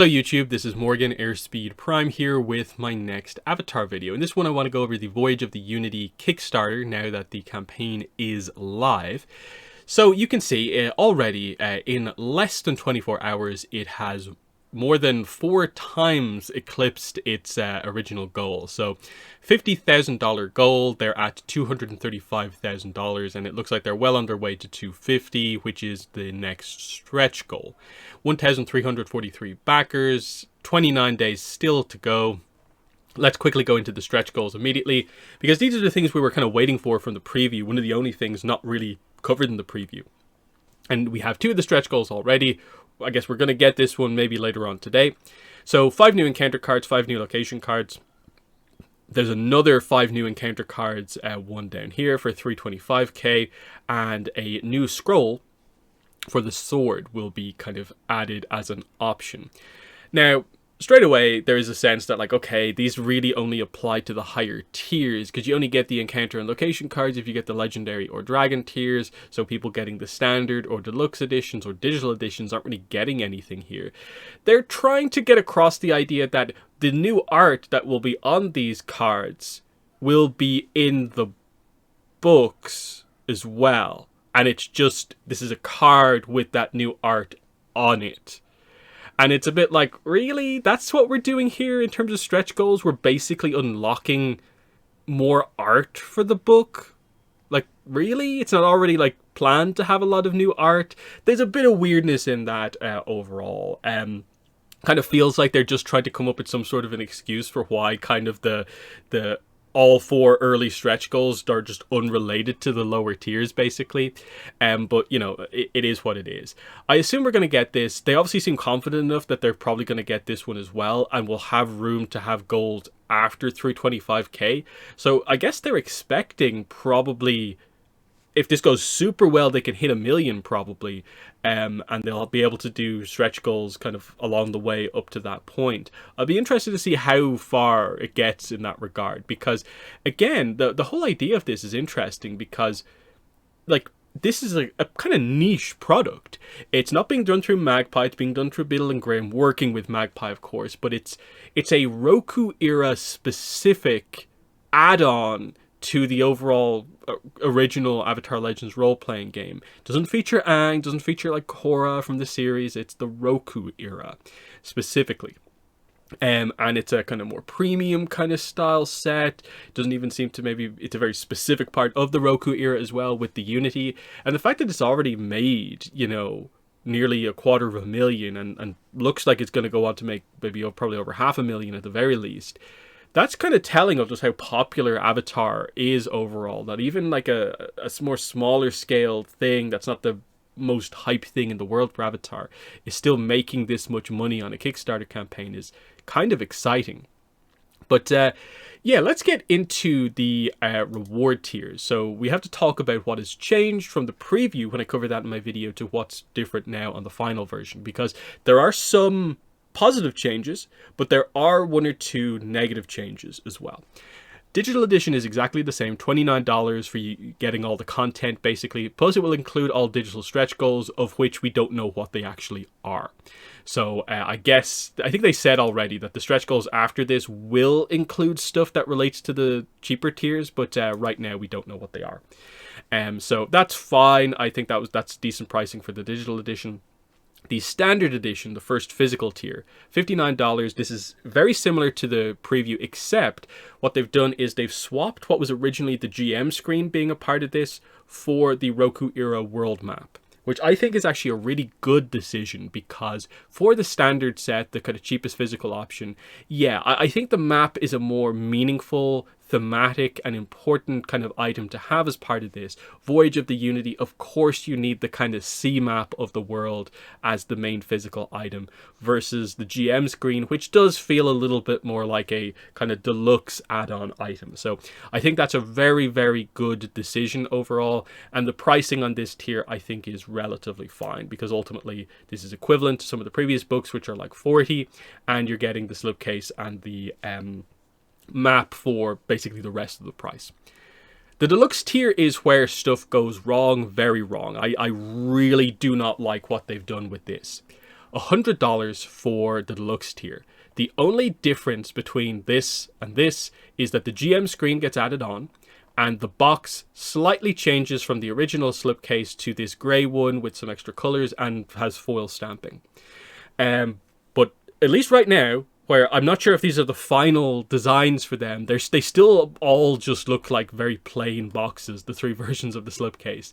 Hello YouTube, this is Morgan Airspeed Prime here with my next Avatar video. In this one I want to go over the Voyage of the Unity Kickstarter now that the campaign is live. So you can see already in less than 24 hours it has more than 4 times eclipsed its original goal. So $50,000 goal, they're at $235,000 and it looks like they're well on their way to $250,000, which is the next stretch goal. 1,343 backers, 29 days still to go. Let's quickly go into the stretch goals immediately, because these are the things we were kind of waiting for from the preview, one of the only things not really covered in the preview. And we have 2 of the stretch goals already. I guess we're going to get this one maybe later on today. So 5 new encounter cards, 5 new location cards. There's another 5 new encounter cards, one down here for 325k, and a new scroll for the sword will be kind of added as an option. Now, straight away, there is a sense that, like, okay, these really only apply to the higher tiers, because you only get the encounter and location cards if you get the legendary or dragon tiers, so people getting the standard or deluxe editions or digital editions aren't really getting anything here. They're trying to get across the idea that the new art that will be on these cards will be in the books as well. And it's just, this is a card with that new art on it. And it's a bit like, really? That's what we're doing here in terms of stretch goals? We're basically unlocking more art for the book? Like, really? It's not already, like, planned to have a lot of new art? There's a bit of weirdness in that overall. Kind of feels like they're just trying to come up with some sort of an excuse for why kind of the all 4 early stretch goals are just unrelated to the lower tiers, basically. But, you know, it is what it is. I assume we're going to get this. They obviously seem confident enough that they're probably going to get this one as well, and will have room to have gold after 325k. So I guess they're expecting probably, if this goes super well, they can hit 1 million probably, and they'll be able to do stretch goals kind of along the way up to that point. I'll be interested to see how far it gets in that regard, because again, the whole idea of this is interesting, because like, this is a kind of niche product. It's not being done through Magpie, it's being done through Biddle and Graham, working with Magpie of course, but it's a Roku era specific add-on to the overall original Avatar Legends role-playing game. Doesn't feature Aang, doesn't feature like Korra from the series, it's the Roku era specifically. And it's a kind of more premium kind of style set. Doesn't even seem to, maybe it's a very specific part of the Roku era as well with the Unity. And the fact that it's already made, you know, nearly $250,000 and looks like it's going to go on to make maybe probably over $500,000 at the very least. That's kind of telling of just how popular Avatar is overall. That even like a more smaller scale thing that's not the most hype thing in the world for Avatar is still making this much money on a Kickstarter campaign is kind of exciting. But yeah, let's get into the reward tiers. So we have to talk about what has changed from the preview when I covered that in my video to what's different now on the final version, because there are some positive changes, but there are 1 or 2 negative changes as well. Digital edition is exactly the same, $29 for you getting all the content basically, plus it will include all digital stretch goals, of which we don't know what they actually are. So I think they said already that the stretch goals after this will include stuff that relates to the cheaper tiers, but right now we don't know what they are. So that's fine. I think that's decent pricing for the digital edition. The standard edition, the first physical tier, $59. This is very similar to the preview, except what they've done is they've swapped what was originally the GM screen being a part of this for the Roku era world map, which I think is actually a really good decision, because for the standard set, the kind of cheapest physical option, yeah, I think the map is a more meaningful, thematic and important kind of item to have as part of this. Voyage of the Unity, of course you need the kind of sea map of the world as the main physical item, versus the GM screen, which does feel a little bit more like a kind of deluxe add-on item. So I think that's a very, very good decision overall, and the pricing on this tier I think is relatively fine, because ultimately this is equivalent to some of the previous books, which are like 40, and you're getting the slipcase and the map for basically the rest of the price. The deluxe tier is where stuff goes wrong, very wrong. I really do not like what they've done with this. $100 for the deluxe tier. The only difference between this and this is that the GM screen gets added on, and the box slightly changes from the original slipcase to this grey one with some extra colours and has foil stamping. But at least right now, where I'm not sure if these are the final designs for them, they still all just look like very plain boxes, the 3 versions of the slipcase.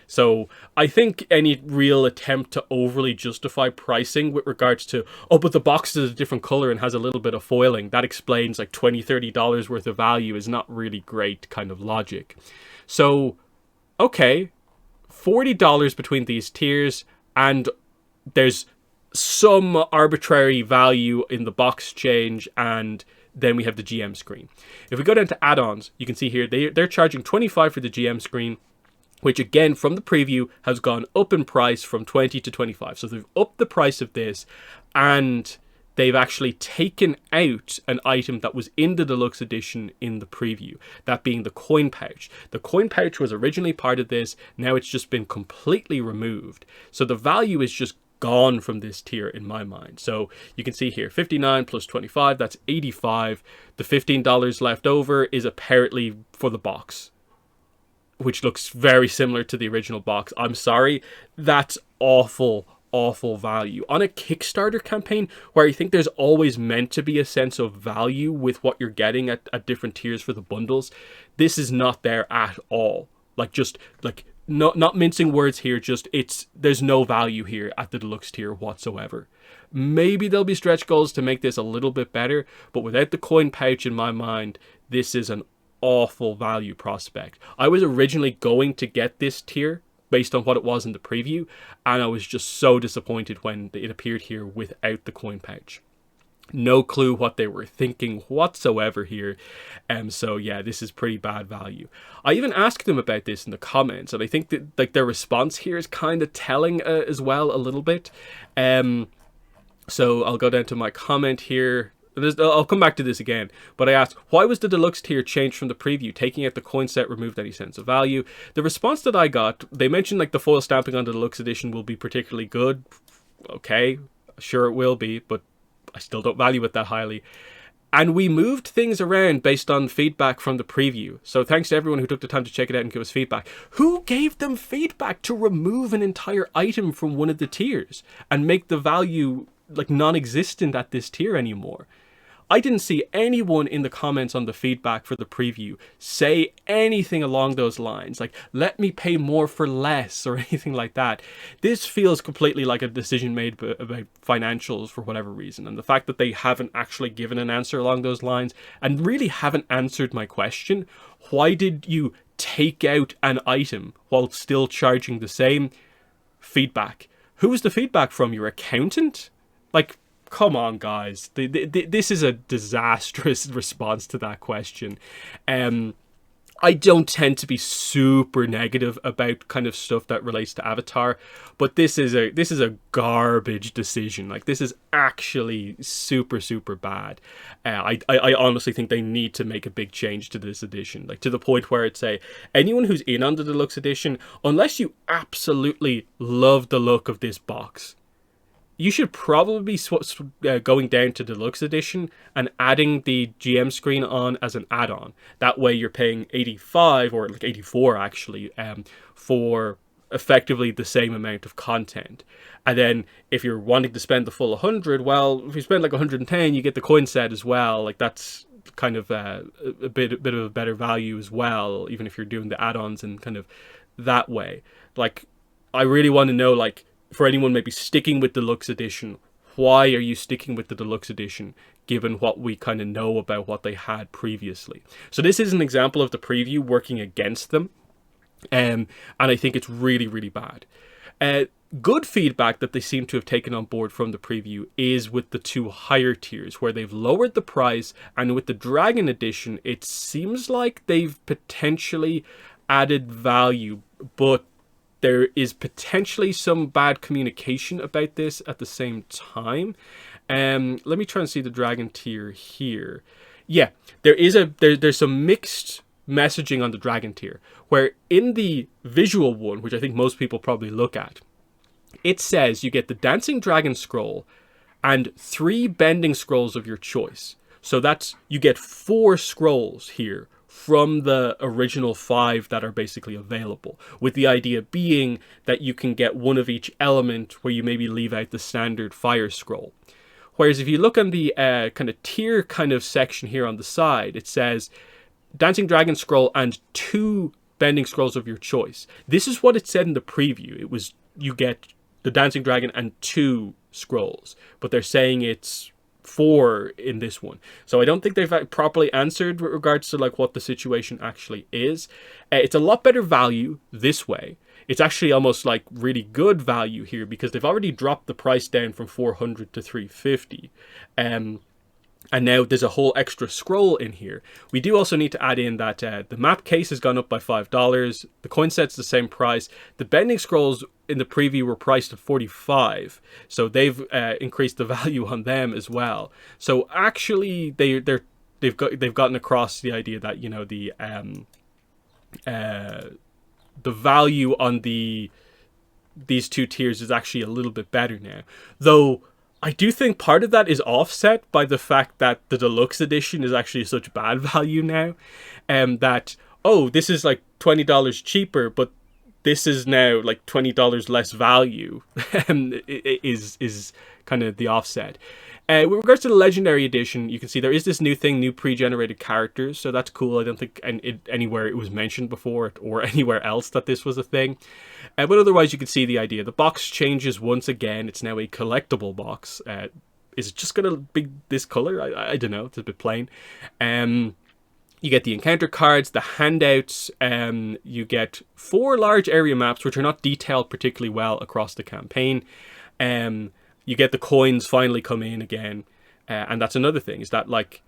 So I think any real attempt to overly justify pricing with regards to, oh, but the box is a different color and has a little bit of foiling, that explains like $20-30 worth of value, is not really great kind of logic. So, okay, $40 between these tiers, and there's some arbitrary value in the box change, and then we have the GM screen. If we go down to add-ons, you can see here they're charging $25 for the GM screen, which again from the preview has gone up in price from $20 to $25. So they've upped the price of this, and they've actually taken out an item that was in the deluxe edition in the preview, that being the coin pouch. The coin pouch was originally part of this, now it's just been completely removed. So the value is just gone from this tier in my mind. So you can see here 59 plus 25, that's 85. The $15 left over is apparently for the box, which looks very similar to the original box. I'm sorry, that's awful value on a Kickstarter campaign where I think there's always meant to be a sense of value with what you're getting at different tiers for the bundles. This is not there at all. Not mincing words here, there's no value here at the deluxe tier whatsoever. Maybe there'll be stretch goals to make this a little bit better, but without the coin pouch in my mind, this is an awful value prospect. I was originally going to get this tier based on what it was in the preview, and I was just so disappointed when it appeared here without the coin pouch. No clue what they were thinking whatsoever here. So yeah, this is pretty bad value. I even asked them about this in the comments, and I think that like their response here is kind of telling as well a little bit. So I'll go down to my comment here. I'll come back to this again, but I asked, why was the deluxe tier changed from the preview? Taking out the coin set removed any sense of value. The response that I got, they mentioned like the foil stamping on the deluxe edition will be particularly good. Okay, sure it will be, but I still don't value it that highly. And we moved things around based on feedback from the preview. So thanks to everyone who took the time to check it out and give us feedback. Who gave them feedback to remove an entire item from one of the tiers and make the value like non-existent at this tier anymore? I didn't see anyone in the comments on the feedback for the preview say anything along those lines, like, let me pay more for less or anything like that. This feels completely like a decision made about financials for whatever reason. And the fact that they haven't actually given an answer along those lines and really haven't answered my question, why did you take out an item while still charging the same? Feedback. Who was the feedback from? Your accountant? Like, come on, guys. This is a disastrous response to that question. I don't tend to be super negative about kind of stuff that relates to Avatar, but this is a garbage decision. Like, this is actually super bad. I honestly think they need to make a big change to this edition, like to the point where it's say anyone who's in on the deluxe edition, unless you absolutely love the look of this box, you should probably be going down to Deluxe Edition and adding the GM screen on as an add-on. That way you're paying 85 or like 84 actually for effectively the same amount of content. And then if you're wanting to spend the full 100, well, if you spend like 110, you get the coin set as well. Like that's kind of a bit of a better value as well, even if you're doing the add-ons and kind of that way. Like, I really want to know, like, for anyone maybe sticking with Deluxe Edition, why are you sticking with the Deluxe Edition given what we kind of know about what they had previously? So this is an example of the preview working against them, and I think it's really bad. Good feedback that they seem to have taken on board from the preview is with the 2 higher tiers, where they've lowered the price, and with the Dragon Edition it seems like they've potentially added value, but there is potentially some bad communication about this at the same time. Let me try and see the Dragon tier here. Yeah, there's some mixed messaging on the Dragon tier, where in the visual one, which I think most people probably look at, it says you get the Dancing Dragon Scroll and 3 bending scrolls of your choice. So that's, you get 4 scrolls here from the original 5 that are basically available, with the idea being that you can get one of each element, where you maybe leave out the standard fire scroll. Whereas if you look on the kind of tier kind of section here on the side, it says Dancing Dragon Scroll and 2 bending scrolls of your choice. This is what it said in the preview. It was, you get the Dancing Dragon and 2 scrolls, but they're saying it's 4 in this one. So I don't think they've properly answered with regards to like what the situation actually is. It's a lot better value this way. It's actually almost like really good value here, because they've already dropped the price down from 400 to 350. And now there's a whole extra scroll in here. We do also need to add in that the map case has gone up by $5. The coin set's the same price. The bending scrolls in the preview were priced at $45, so they've increased the value on them as well. So actually, they've gotten across the idea that, you know, the value on these 2 tiers is actually a little bit better now, though. I do think part of that is offset by the fact that the deluxe edition is actually such bad value now, that, oh, this is like $20 cheaper, but this is now like $20 less value, is kind of the offset. With regards to the Legendary Edition, you can see there is this new thing, new pre-generated characters, so that's cool. I don't think anywhere it was mentioned before, or anywhere else, that this was a thing. But otherwise, you can see the idea. The box changes once again. It's now a collectible box. Is it just going to be this color? I don't know. It's a bit plain. You get the encounter cards, the handouts. You get 4 large area maps, which are not detailed particularly well across the campaign. You get the coins finally come in again, and that's another thing, is that like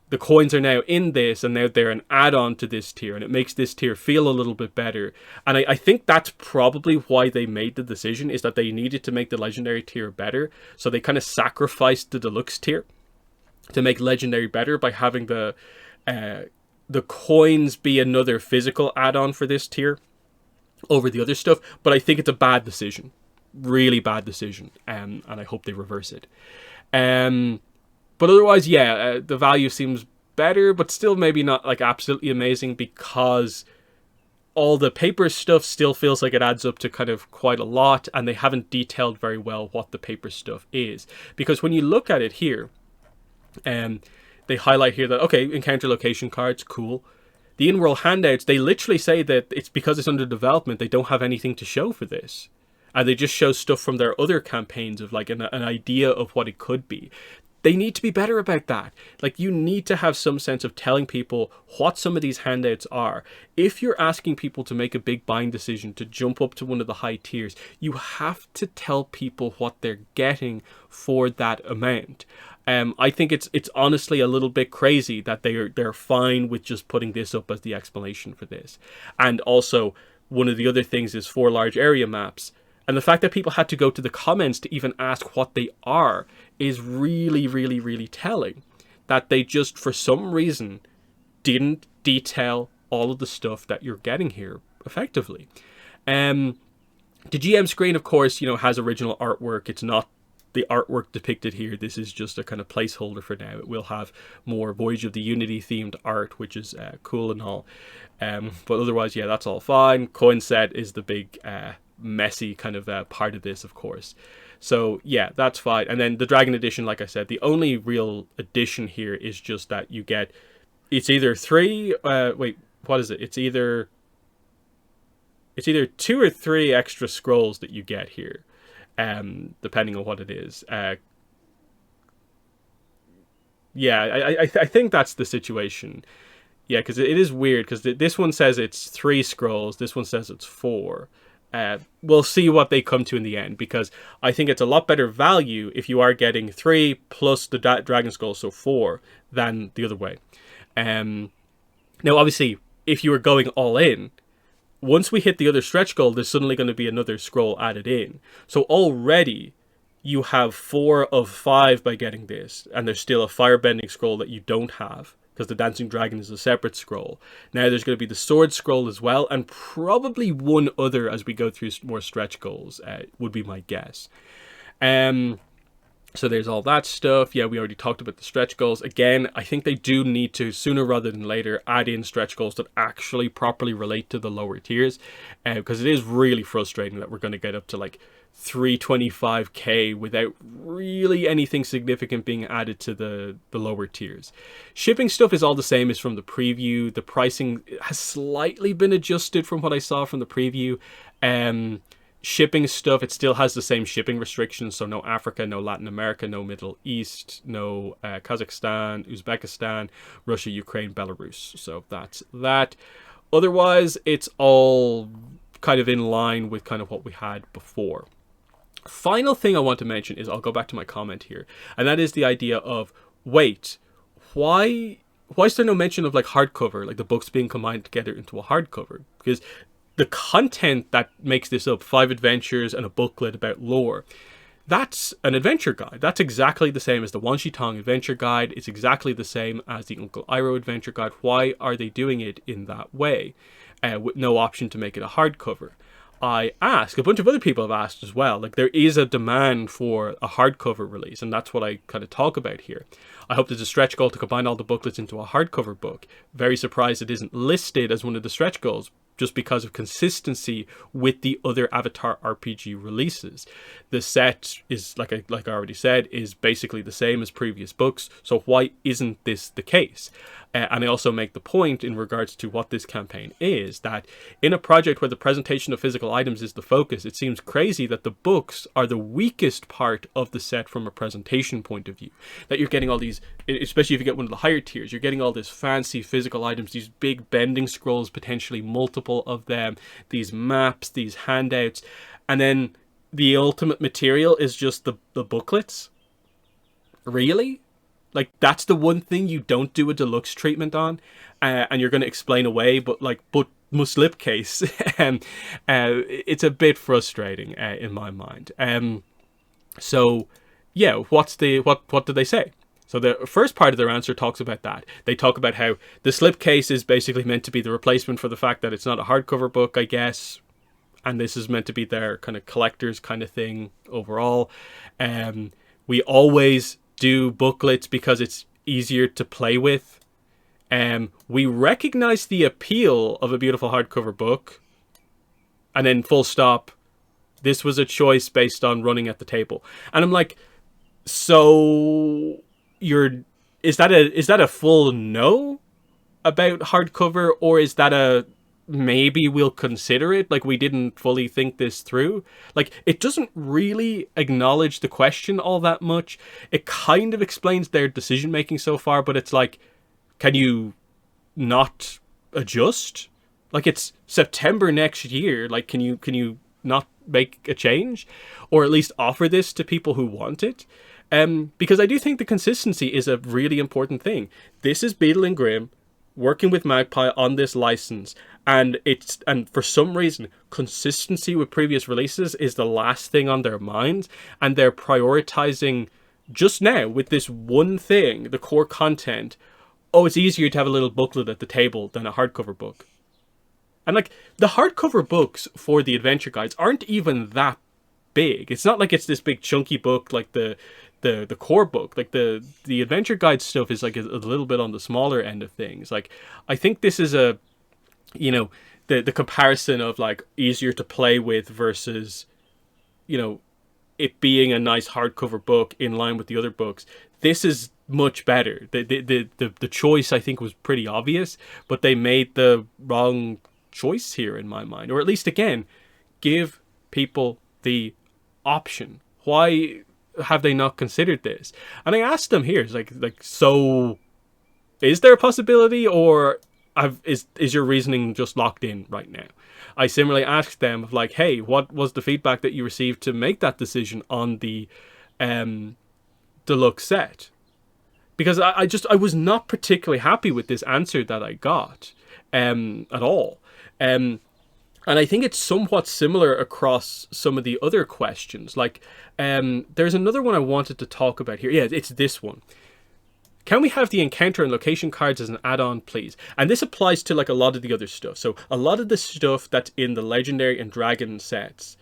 the coins are now in this, and now they're an add-on to this tier, and it makes this tier feel a little bit better. And I think that's probably why they made the decision, is that they needed to make the Legendary tier better, so they kind of sacrificed the deluxe tier to make Legendary better by having the coins be another physical add-on for this tier over the other stuff. But I think it's a bad decision. Really bad decision, and I hope they reverse it. But otherwise, yeah, the value seems better, but still maybe not like absolutely amazing, because all the paper stuff still feels like it adds up to kind of quite a lot, and they haven't detailed very well what the paper stuff is. Because when you look at it here, they highlight here that, okay, encounter location cards, cool. The in-world handouts, they literally say that it's because it's under development, they don't have anything to show for this. And they just show stuff from their other campaigns of like an idea of what it could be. They need to be better about that. Like, you need to have some sense of telling people what some of these handouts are. If you're asking people to make a big buying decision to jump up to one of the high tiers, you have to tell people what they're getting for that amount. I think it's honestly a little bit crazy that they're fine with just putting this up as the explanation for this. And also, one of the other things is 4 large area maps. And the fact that people had to go to the comments to even ask what they are is really, really, really telling. That they just, for some reason, didn't detail all of the stuff that you're getting here effectively. The GM screen, of course, you know, has original artwork. It's not the artwork depicted here. This is just a kind of placeholder for now. It will have more Voyage of the Unity themed art, which is cool and all. But otherwise, yeah, that's all fine. Coin set is the big messy kind of part of this, of course. So yeah, that's fine. And then the Dragon Edition, like I said, the only real addition here is just that you get, it's either 3, wait, what is it? It's either 2 or 3 extra scrolls that you get here, depending on what it is. Yeah, I think that's the situation. Yeah, because it is weird, because this one says it's 3 scrolls, this one says it's 4. We'll see what they come to in the end, because I think it's a lot better value if you are getting 3 plus the Dragon Scroll, so 4, than the other way. Now, obviously, if you were going all in, once we hit the other stretch goal, there's suddenly going to be another scroll added in. So already, you have 4 of 5 by getting this, and there's still a firebending scroll that you don't have, because the Dancing Dragon is a separate scroll. Now there's going to be the Sword Scroll as well, and probably one other as we go through more stretch goals, would be my guess. So there's all that stuff. Yeah, we already talked about the stretch goals. Again, I think they do need to, sooner rather than later, add in stretch goals that actually properly relate to the lower tiers. Because it is really frustrating that we're going to get up to like 325k without really anything significant being added to the lower tiers. Shipping stuff is all the same as from the preview. The pricing has slightly been adjusted from what I saw from the preview. Shipping stuff, it still has the same shipping restrictions, so no Africa, no Latin America, no Middle East, no Kazakhstan, Uzbekistan, Russia, Ukraine, Belarus. So that's that. Otherwise, it's all kind of in line with kind of what we had before. Final thing I want to mention is, I'll go back to my comment here, and that is the idea of, wait, why is there no mention of like hardcover, like the books being combined together into a hardcover? Because the content that makes this up, 5 adventures and a booklet about lore, that's an adventure guide. That's exactly the same as the Wan Shi Tong adventure guide. It's exactly the same as the Uncle Iroh adventure guide. Why are they doing it in that way, with no option to make it a hardcover? I ask, a bunch of other people have asked as well, like there is a demand for a hardcover release, and that's what I kind of talk about here. I hope there's a stretch goal to combine all the booklets into a hardcover book. Very surprised it isn't listed as one of the stretch goals, just because of consistency with the other Avatar RPG releases. The set is, like I already said, is basically the same as previous books, so why isn't this the case? And I also make the point in regards to what this campaign is, that in a project where the presentation of physical items is the focus, it seems crazy that the books are the weakest part of the set from a presentation point of view. That you're getting all these, especially if you get one of the higher tiers, you're getting all this fancy physical items, these big bending scrolls, potentially multiple of them, these maps, these handouts, and then the ultimate material is just the booklets? Really? Like, that's the one thing you don't do a deluxe treatment on, and you're going to explain away, but must slipcase. It's a bit frustrating in my mind. So yeah, what did they say? So the first part of their answer talks about that. They talk about how the slipcase is basically meant to be the replacement for the fact that it's not a hardcover book, I guess, and this is meant to be their kind of collector's kind of thing overall. We always do booklets because it's easier to play with. We recognize the appeal of a beautiful hardcover book, and then full stop. This was a choice based on running at the table. And I'm like, so is that a full no about hardcover, or is that a maybe we'll consider it, like we didn't fully think this through? Like, it doesn't really acknowledge the question all that much. It kind of explains their decision making so far, but it's like, can you not adjust? Like, it's September next year, like can you not make a change, or at least offer this to people who want it? Because I do think the consistency is a really important thing. This is Beadle and Grimm working with Magpie on this license, and for some reason consistency with previous releases is the last thing on their minds, and they're prioritizing just now with this one thing, the core content. Oh, it's easier to have a little booklet at the table than a hardcover book. And like, the hardcover books for the adventure guides aren't even that big. It's not like it's this big chunky book like the core book. Like the adventure guide stuff is like a little bit on the smaller end of things. Like, I think this is the comparison of like easier to play with versus, it being a nice hardcover book in line with the other books. This is much better. The choice, I think, was pretty obvious, but they made the wrong choice here in my mind. Or at least, again, give people the option. Why have they not considered this? And I asked them here, it's like, so is there a possibility, or is your reasoning just locked in right now? I similarly asked them of like, hey, what was the feedback that you received to make that decision on the deluxe set? Because I was not particularly happy with this answer that I got at all. And I think it's somewhat similar across some of the other questions. Like, there's another one I wanted to talk about here. Yeah, it's this one. Can we have the encounter and location cards as an add-on, please? And this applies to like a lot of the other stuff. So a lot of the stuff that's in the legendary and dragon sets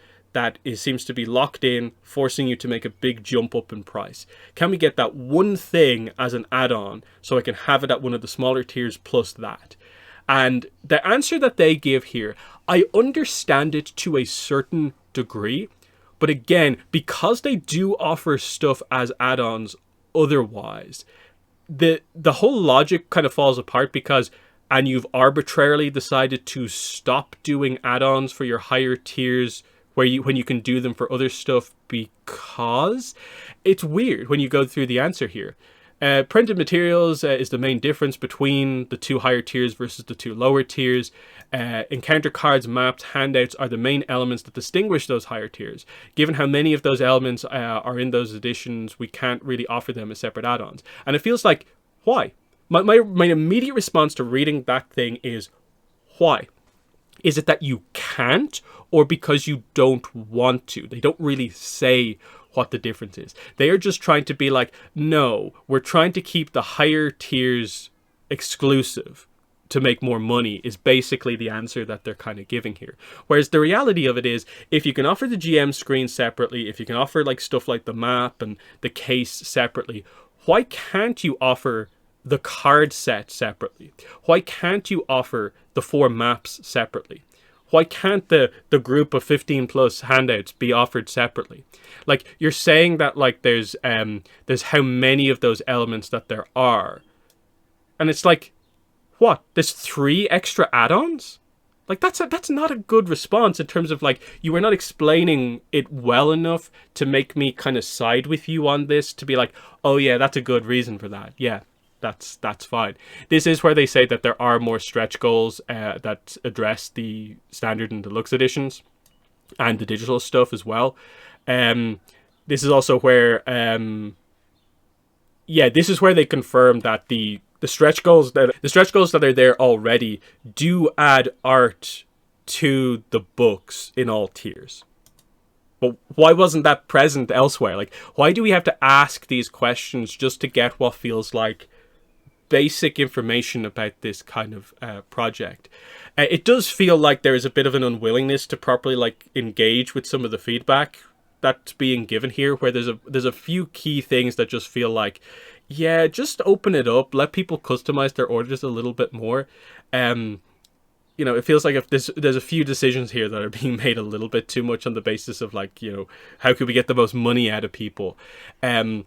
seems to be locked in, forcing you to make a big jump up in price. Can we get that one thing as an add-on so I can have it at one of the smaller tiers plus that? And the answer that they give here, I understand it to a certain degree, but again, because they do offer stuff as add-ons otherwise, the whole logic kind of falls apart because, and you've arbitrarily decided to stop doing add-ons for your higher tiers when you can do them for other stuff, because it's weird when you go through the answer here. Printed materials is the main difference between the two higher tiers versus the two lower tiers. Encounter cards, maps, handouts are the main elements that distinguish those higher tiers. Given how many of those elements are in those editions, we can't really offer them as separate add-ons. And it feels like, why? My immediate response to reading that thing is, why? Is it that you can't, or because you don't want to? They don't really say what the difference is. They are just trying to be like, no, we're trying to keep the higher tiers exclusive to make more money, is basically the answer that they're kind of giving here. Whereas the reality of it is, if you can offer the GM screen separately, if you can offer like stuff like the map and the case separately, why can't you offer the card set separately? Why can't you offer the 4 maps separately? Why can't the group of 15 plus handouts be offered separately? Like, you're saying that like there's how many of those elements that there are. And it's like, what? There's 3 extra add-ons? Like, that's not a good response in terms of like, you are not explaining it well enough to make me kind of side with you on this, to be like, oh yeah, that's a good reason for that. Yeah. That's fine. This is where they say that there are more stretch goals that address the standard and deluxe editions and the digital stuff as well. This is also where this is where they confirm that the stretch goals that are there already do add art to the books in all tiers. But why wasn't that present elsewhere? Like, why do we have to ask these questions just to get what feels like basic information about this kind of project? It does feel like there is a bit of an unwillingness to properly like engage with some of the feedback that's being given here, where there's a few key things that just feel like, yeah, just open it up, let people customize their orders a little bit more. You know, it feels like if there's a few decisions here that are being made a little bit too much on the basis of like, you know, how could we get the most money out of people? And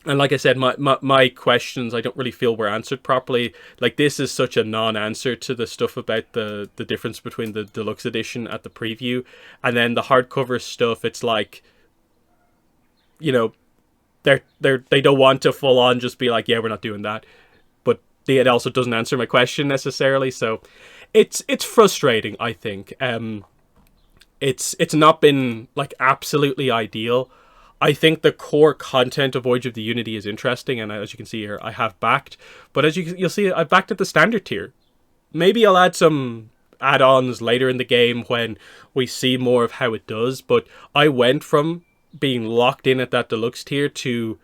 like I said, my questions I don't really feel were answered properly. Like, this is such a non-answer to the stuff about the difference between the deluxe edition at the preview and then the hardcover stuff. It's like, you know, they don't want to full on just be like, yeah, we're not doing that. But it also doesn't answer my question necessarily. So it's frustrating, I think. It's not been like absolutely ideal. I think the core content of Voyage of the Unity is interesting, and as you can see here, I have backed. But as you'll see, I've backed at the standard tier. Maybe I'll add some add-ons later in the game when we see more of how it does, but I went from being locked in at that deluxe tier to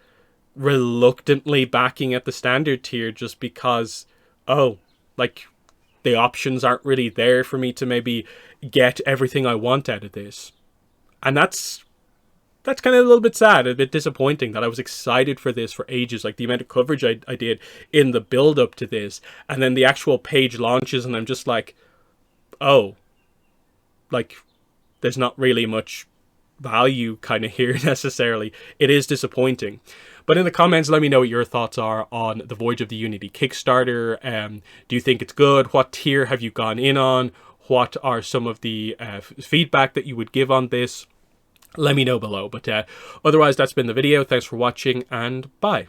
reluctantly backing at the standard tier just because, like, the options aren't really there for me to maybe get everything I want out of this. And that's kind of a little bit sad, a bit disappointing that I was excited for this for ages, like the amount of coverage I did in the build up to this, and then the actual page launches and I'm just like, oh, like there's not really much value kind of here necessarily. It is disappointing. But in the comments, let me know what your thoughts are on the Voyage of the Unity Kickstarter. Do you think it's good? What tier have you gone in on? What are some of the feedback that you would give on this? Let me know below. But otherwise, that's been the video. Thanks for watching, and bye.